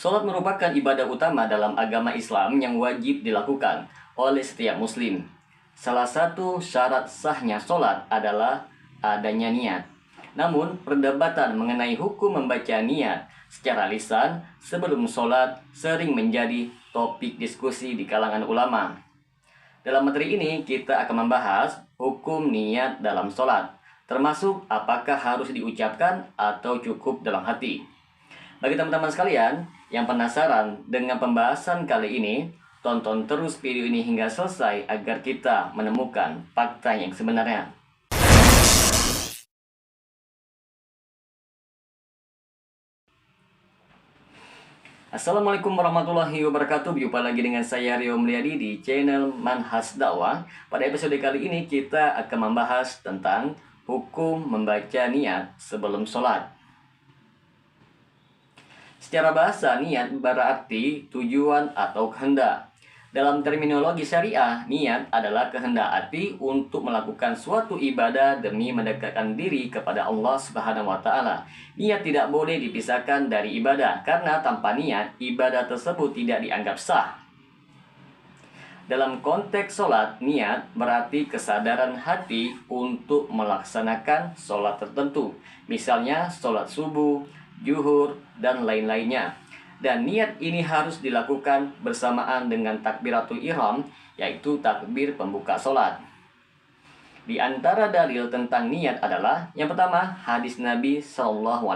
Sholat merupakan ibadah utama dalam agama Islam yang wajib dilakukan oleh setiap muslim. Salah satu syarat sahnya sholat adalah adanya niat. Namun, perdebatan mengenai hukum membaca niat secara lisan sebelum sholat sering menjadi topik diskusi di kalangan ulama. Dalam materi ini, kita akan membahas hukum niat dalam sholat, termasuk apakah harus diucapkan atau cukup dalam hati. Bagi teman-teman sekalian yang penasaran dengan pembahasan kali ini, tonton terus video ini hingga selesai agar kita menemukan fakta yang sebenarnya. Assalamualaikum warahmatullahi wabarakatuh. Jumpa lagi dengan saya Rio Mulyadi di channel Manhaj Dakwah. Pada episode kali ini kita akan membahas tentang hukum membaca niat sebelum sholat. Secara bahasa, niat berarti tujuan atau kehendak. Dalam terminologi syariah, niat adalah kehendak hati untuk melakukan suatu ibadah demi mendekatkan diri kepada Allah Subhanahu wa Ta'ala. Niat tidak boleh dipisahkan dari ibadah, karena tanpa niat, ibadah tersebut tidak dianggap sah. Dalam konteks sholat, niat berarti kesadaran hati untuk melaksanakan sholat tertentu. Misalnya, sholat subuh, zuhur, dan lain-lainnya. Dan niat ini harus dilakukan bersamaan dengan takbiratul ihram, yaitu takbir pembuka sholat. Di antara dalil tentang niat adalah yang pertama, hadis Nabi SAW.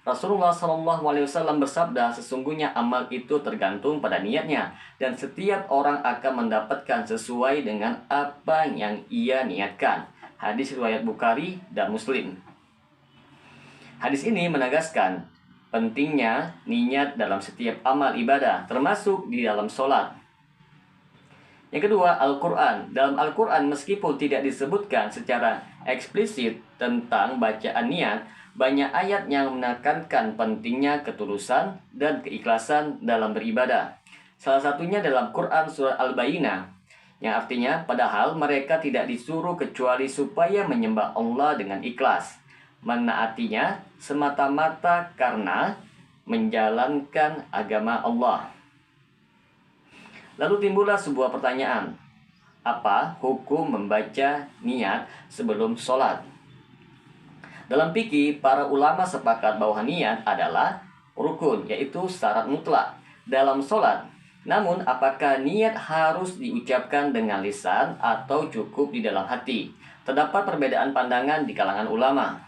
Rasulullah SAW bersabda, sesungguhnya amal itu tergantung pada niatnya, dan setiap orang akan mendapatkan sesuai dengan apa yang ia niatkan. Hadis riwayat Bukhari dan Muslim. Hadis ini menegaskan pentingnya niat dalam setiap amal ibadah, termasuk di dalam sholat. Yang kedua, Al-Quran. Dalam Al-Quran, meskipun tidak disebutkan secara eksplisit tentang bacaan niat, banyak ayat yang menekankan pentingnya ketulusan dan keikhlasan dalam beribadah. Salah satunya dalam Quran Surah Al-Bayyinah, yang artinya, padahal mereka tidak disuruh kecuali supaya menyembah Allah dengan ikhlas, menaatinya semata-mata karena menjalankan agama Allah. Lalu timbullah sebuah pertanyaan, apa hukum membaca niat sebelum sholat? Dalam fikih, para ulama sepakat bahwa niat adalah rukun, yaitu syarat mutlak dalam sholat. Namun, apakah niat harus diucapkan dengan lisan atau cukup di dalam hati? Terdapat perbedaan pandangan di kalangan ulama.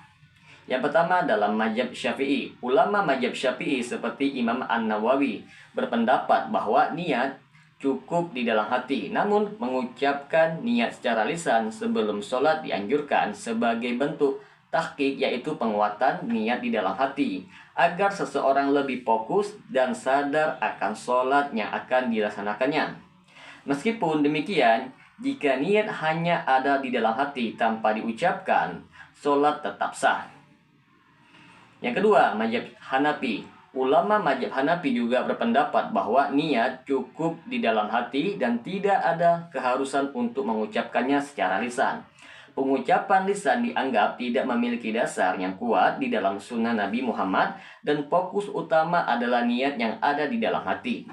Yang pertama, dalam mazhab Syafi'i. Ulama mazhab Syafi'i seperti Imam An-Nawawi berpendapat bahwa niat cukup di dalam hati. Namun, mengucapkan niat secara lisan sebelum sholat dianjurkan sebagai bentuk tahqiq, yaitu penguatan niat di dalam hati, agar seseorang lebih fokus dan sadar akan sholat yang akan dilaksanakannya. Meskipun demikian, jika niat hanya ada di dalam hati tanpa diucapkan, sholat tetap sah. Yang kedua, mazhab Hanafi. Ulama mazhab Hanafi juga berpendapat bahwa niat cukup di dalam hati dan tidak ada keharusan untuk mengucapkannya secara lisan. Pengucapan lisan dianggap tidak memiliki dasar yang kuat di dalam sunnah Nabi Muhammad, dan fokus utama adalah niat yang ada di dalam hati.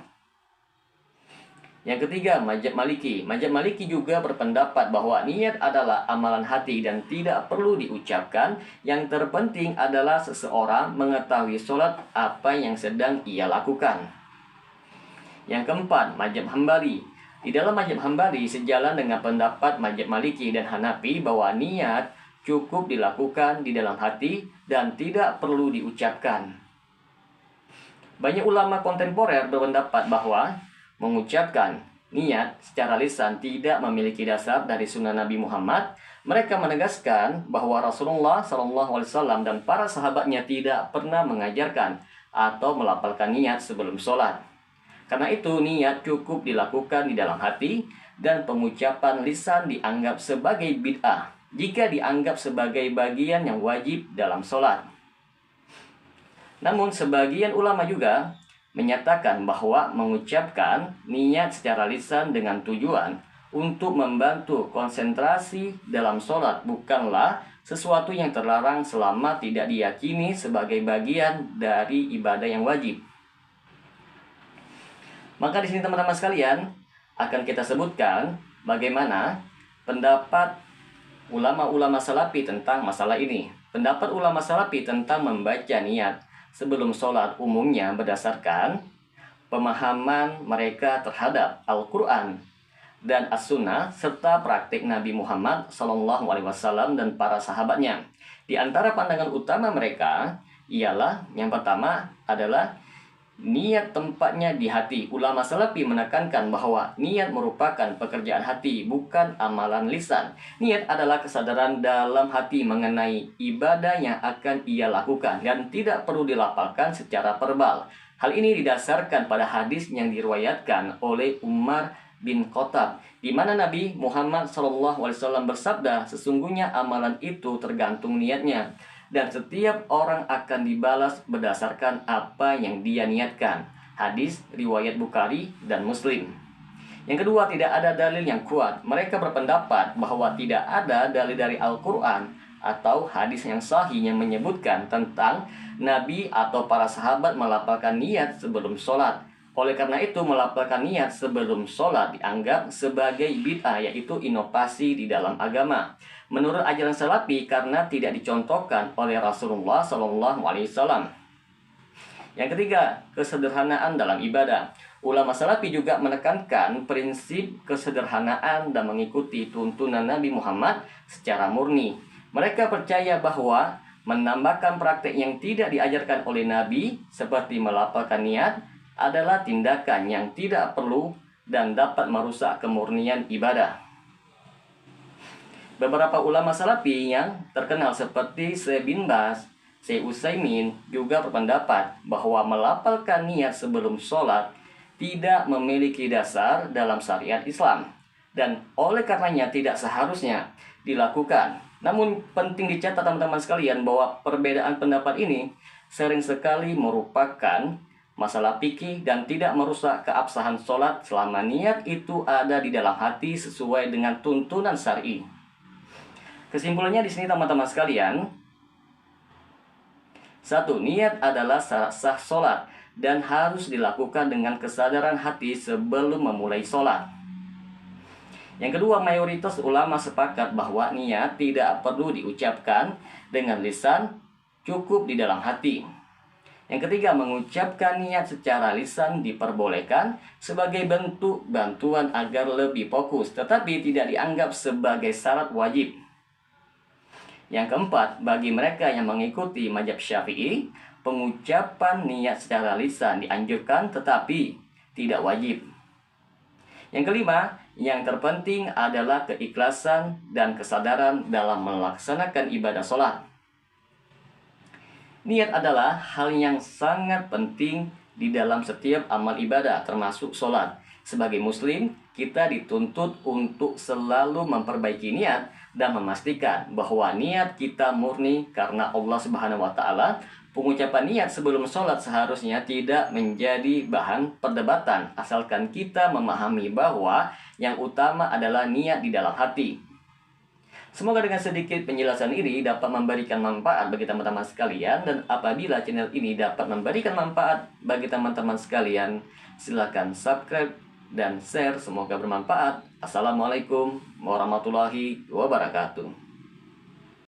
Yang ketiga, mazhab Maliki. Mazhab Maliki juga berpendapat bahwa niat adalah amalan hati dan tidak perlu diucapkan. Yang terpenting adalah seseorang mengetahui sholat apa yang sedang ia lakukan. Yang keempat, mazhab Hambali. Di dalam mazhab Hambali, sejalan dengan pendapat mazhab Maliki dan Hanafi bahwa niat cukup dilakukan di dalam hati dan tidak perlu diucapkan. Banyak ulama kontemporer berpendapat bahwa mengucapkan niat secara lisan tidak memiliki dasar dari sunnah Nabi Muhammad. Mereka menegaskan bahwa Rasulullah SAW dan para sahabatnya tidak pernah mengajarkan atau melafalkan niat sebelum sholat. Karena itu, niat cukup dilakukan di dalam hati, dan pengucapan lisan dianggap sebagai bid'ah jika dianggap sebagai bagian yang wajib dalam sholat. Namun, sebagian ulama juga menyatakan bahwa mengucapkan niat secara lisan dengan tujuan untuk membantu konsentrasi dalam sholat bukanlah sesuatu yang terlarang selama tidak diyakini sebagai bagian dari ibadah yang wajib. Maka di sini teman-teman sekalian akan kita sebutkan bagaimana pendapat ulama-ulama salafi tentang masalah ini. Pendapat ulama salafi tentang membaca niat sebelum sholat umumnya berdasarkan pemahaman mereka terhadap Al-Quran dan As-Sunnah serta praktik Nabi Muhammad SAW dan para sahabatnya. Di antara pandangan utama mereka ialah yang pertama adalah niat tempatnya di hati. Ulama salafi menekankan bahwa niat merupakan pekerjaan hati, bukan amalan lisan. Niat adalah kesadaran dalam hati mengenai ibadah yang akan ia lakukan dan tidak perlu dilafalkan secara verbal. Hal ini didasarkan pada hadis yang diriwayatkan oleh Umar bin Khattab, di mana Nabi Muhammad SAW bersabda, sesungguhnya amalan itu tergantung niatnya, dan setiap orang akan dibalas berdasarkan apa yang dia niatkan. Hadis riwayat Bukhari dan Muslim. Yang kedua, tidak ada dalil yang kuat. Mereka berpendapat bahwa tidak ada dalil dari Al-Quran atau hadis yang sahih yang menyebutkan tentang Nabi atau para sahabat melafalkan niat sebelum sholat. Oleh karena itu, melafalkan niat sebelum sholat dianggap sebagai bid'ah, yaitu inovasi di dalam agama. Menurut ajaran salafi, karena tidak dicontohkan oleh Rasulullah SAW. Yang ketiga, kesederhanaan dalam ibadah. Ulama salafi juga menekankan prinsip kesederhanaan dan mengikuti tuntunan Nabi Muhammad secara murni. Mereka percaya bahwa menambahkan praktek yang tidak diajarkan oleh Nabi, seperti melafalkan niat, adalah tindakan yang tidak perlu dan dapat merusak kemurnian ibadah. Beberapa ulama salafi yang terkenal seperti Syekh bin Baz, Syekh Utsaimin juga berpendapat bahwa melafalkan niat sebelum sholat tidak memiliki dasar dalam syariat Islam dan oleh karenanya tidak seharusnya dilakukan. Namun penting dicatat teman-teman sekalian bahwa perbedaan pendapat ini sering sekali merupakan masalah fikih dan tidak merusak keabsahan sholat selama niat itu ada di dalam hati sesuai dengan tuntunan syar'i. Kesimpulannya di sini teman-teman sekalian, 1. Niat adalah syarat sah sholat dan harus dilakukan dengan kesadaran hati sebelum memulai sholat. Yang kedua, mayoritas ulama sepakat bahwa niat tidak perlu diucapkan dengan lisan, cukup di dalam hati. Yang ketiga, mengucapkan niat secara lisan diperbolehkan sebagai bentuk bantuan agar lebih fokus, tetapi tidak dianggap sebagai syarat wajib. Yang keempat, bagi mereka yang mengikuti mazhab Syafi'i, pengucapan niat secara lisan dianjurkan tetapi tidak wajib. Yang kelima, yang terpenting adalah keikhlasan dan kesadaran dalam melaksanakan ibadah sholat. Niat adalah hal yang sangat penting di dalam setiap amal ibadah, termasuk sholat. Sebagai muslim, kita dituntut untuk selalu memperbaiki niat dan memastikan bahwa niat kita murni karena Allah Subhanahu wa Ta'ala. Pengucapan niat sebelum sholat seharusnya tidak menjadi bahan perdebatan, asalkan kita memahami bahwa yang utama adalah niat di dalam hati. Semoga dengan sedikit penjelasan ini dapat memberikan manfaat bagi teman-teman sekalian, dan apabila channel ini dapat memberikan manfaat bagi teman-teman sekalian, silakan subscribe dan share. Semoga bermanfaat. Assalamualaikum warahmatullahi wabarakatuh.